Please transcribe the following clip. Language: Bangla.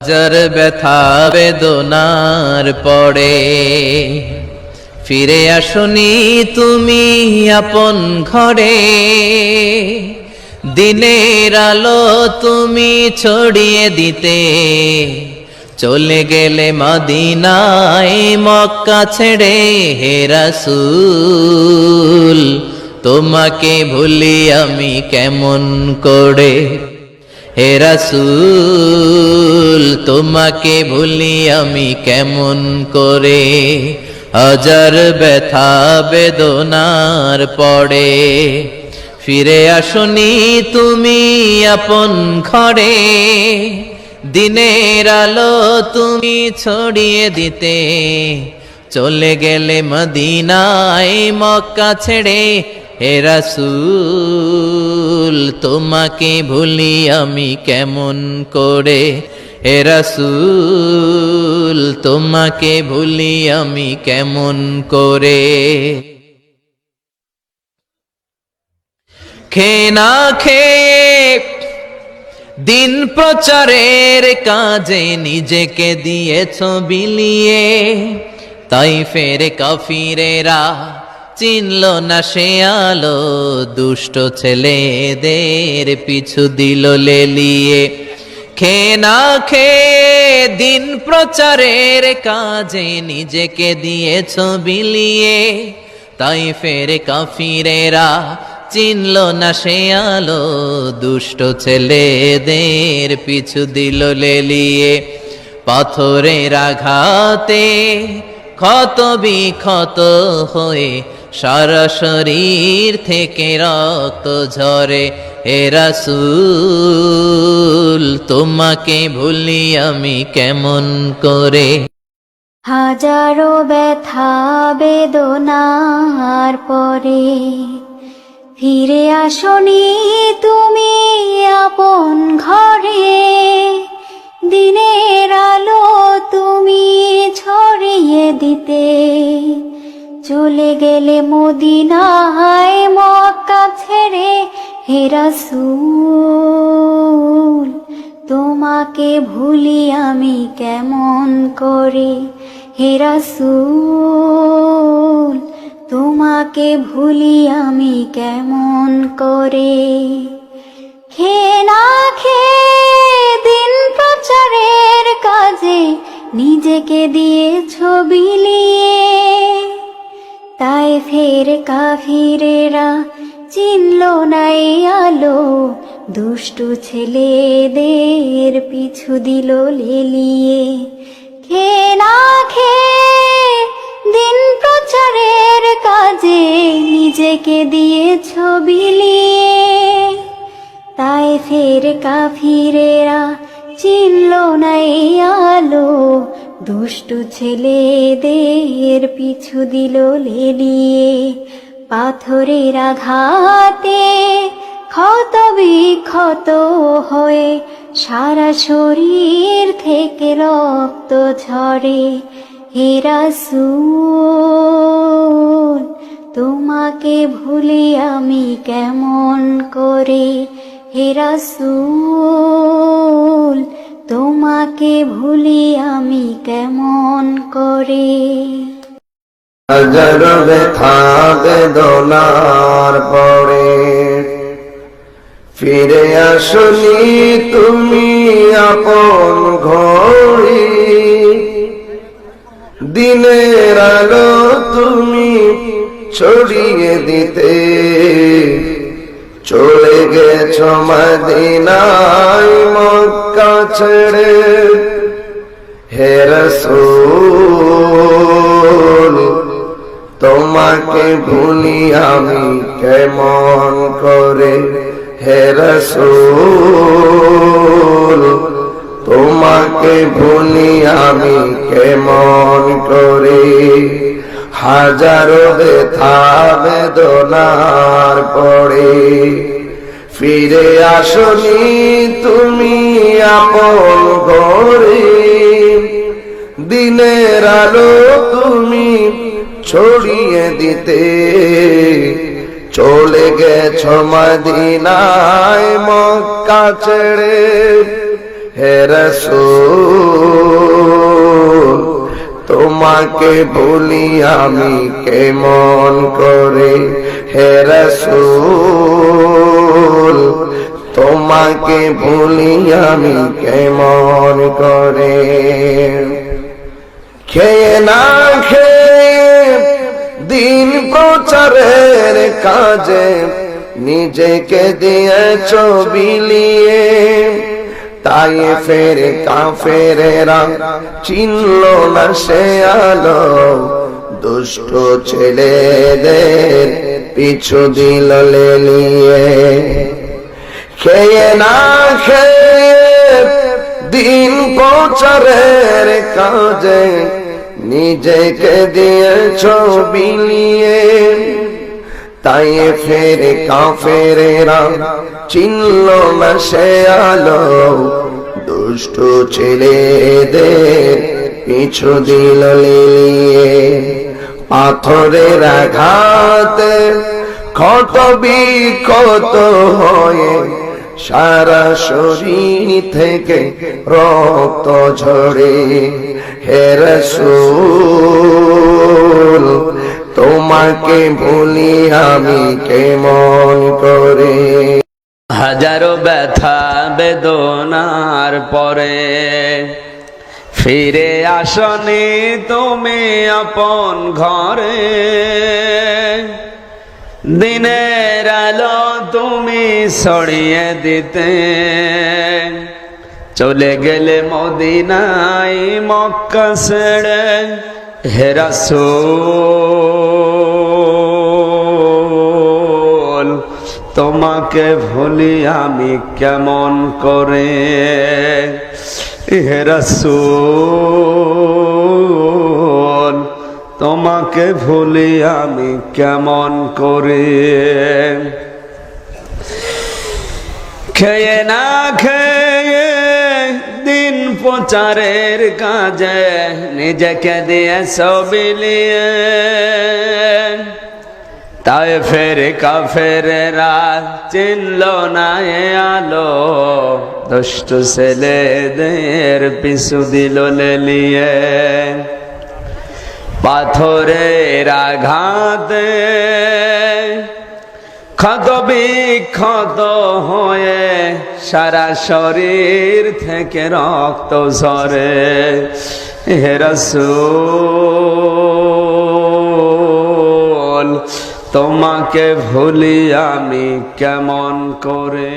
হাজার ব্যথা বেদনার পরে ফিরে আসনি তুমি আপন ঘরে, দিনের আলো তুমি ছড়িয়ে দিতে চলে গেলে মদিনায় মক্কা ছেড়ে। হে রাসূল তোমাকে ভুলি আমি কেমন করে, হে রাসূল তোমাকে ভুলি আমি কেমন করে। হাজার ব্যথা বেদনার পরে ফিরে আসনি তুমি আপন ঘরে, দিনের আলো তুমি ছড়িয়ে দিতে চলে গেলে মদিনায় মক্কা ছেড়ে। হে রাসূল তোমাকে ভুলি আমি কেমন করে, হে রাসূল তোমাকে ভুলি আমি কেমন করে। খেয়ে না খেয়ে দিন প্রচারের কাজে নিজেকে দিয়েছ বিলিয়ে, তাইফের কাফিরেরা চিনল না সে আলো, দুষ্ট ছেলেদের পিছু দিল লেলিয়ে। খেয়ে না খেয়ে দিন প্রচারের কাজে নিজেকে দিয়েছ বিলিয়ে, তাইফের কাফিরেরা চিনল না সে আলো, দুষ্ট ছেলেদের পিছু দিল লেলিয়ে। পাথরের আঘাতে ক্ষত বিক্ষত হয়ে সারা শরীর থেকে রক্ত ঝরে। হে রাসূল তোমাকে ভুলি আমি কেমন করে। হাজারো ব্যথা বেদনার পরে ফিরে আসনি তুমি আপন ঘরে, দিনের আলো তুমি ছড়িয়ে দিতে চলে গেলে মদিনায় মক্কা ছেড়ে। হে রাসূল তোমাকে ভুলি আমি কেমন করে, হে রাসূল তোমাকে ভুলি আমি কেমন করে। খেয়ে না খেয়ে দিন প্রচারের কাজে নিজেকে দিয়েছ বিলিয়ে, তাইফের কাফিরেরা চিনল না এই আলো, দুষ্টু ছেলেদের পিছু দিল লেলিয়ে। খেয়ে না খেয়ে দিন প্রচারের কাজে নিজেকে দিয়েছ বিলিয়ে, তাইফের কাফিরেরা চিনল না এই আলো, দুষ্টু ছেলেদের পিছু দিল লেলিয়ে। পাথরের আঘাতে ক্ষত বিক্ষত হয়ে সারা শরীর থেকে রক্ত ঝরে। হে রাসূল তোমাকে ভুলি আমি কেমন করে, হে রাসূল তোমাকে ভুলি আমি কেমন করে। হাজার ব্যথা বেদনার পরে ফিরে আসনি তুমি আপন ঘরে, দিনের আলো তুমি ছড়িয়ে দিতে চলে গেছ মদিনায় মক্কা ছেড়ে। হে রাসূল তোমাকে ভুলি আমি কেমন করে, হে রাসূল তোমাকে ভুলি আমি কেমন করে। হাজারো ব্যথা বেদনার পরে ফিরে আসনি তুমি আপন ঘরে, দিনের আলো তুমি ছড়িয়ে দিতে চলে গেছ মদিনায় মক্কা ছেড়ে। হে রাসূল তোমাকে ভুলি আমি কেমন করে হে রাসূল তোমাকে ভুলি আমি কেমন করে খেয়ে না খেয়ে দিন প্রচারের কাজে নিজেকে দিয়েছ বিলিয়ে তাই ফের কাফেরেরা চিনল না সে আলো দুষ্ট ছেলেদের পিছু দিল লেলিয়ে খেয়ে না খেয়ে দিন প্রচারের কাজে নিজেকে দিয়েছ বিলিয়ে তাই ফের কাফেরেরা চিনল না সে আলো দুষ্ট ছেলেদের পিছু দিল লেলিয়ে পাথরের আঘাতে ক্ষত বিক্ষত হয়ে সারা শরীর থেকে রক্ত ঝরে হে রাসূল তোমাকে ভুলি আমি কেমন করে হাজারো ব্যথা বেদনার পরে ফিরে আসনি তুমি আপন ঘরে দিনের আলো তুমি ছড়িয়ে দিতে চলে গেলে মদিনায় মক্কা ছেড়ে হে রাসূল তোমাকে ভুলি আমি কেমন করে হে রাসূল তোমাকে ভুলি আমি কেমন করে খেয়ে না খেয়ে দিন প্রচারের কাজে নিজেকে দিয়ে বিলিয়ে তাই ফের কাফেরেরা চিনল না এ আলো দুষ্ট ছেলেদের পিছু দিল লেলিয়ে পাথরের আঘাতে ক্ষত বিক্ষত হয়ে সারা শরীর থেকে রক্ত ঝরে হে রাসূল তোমাকে ভুলি আমি কেমন করে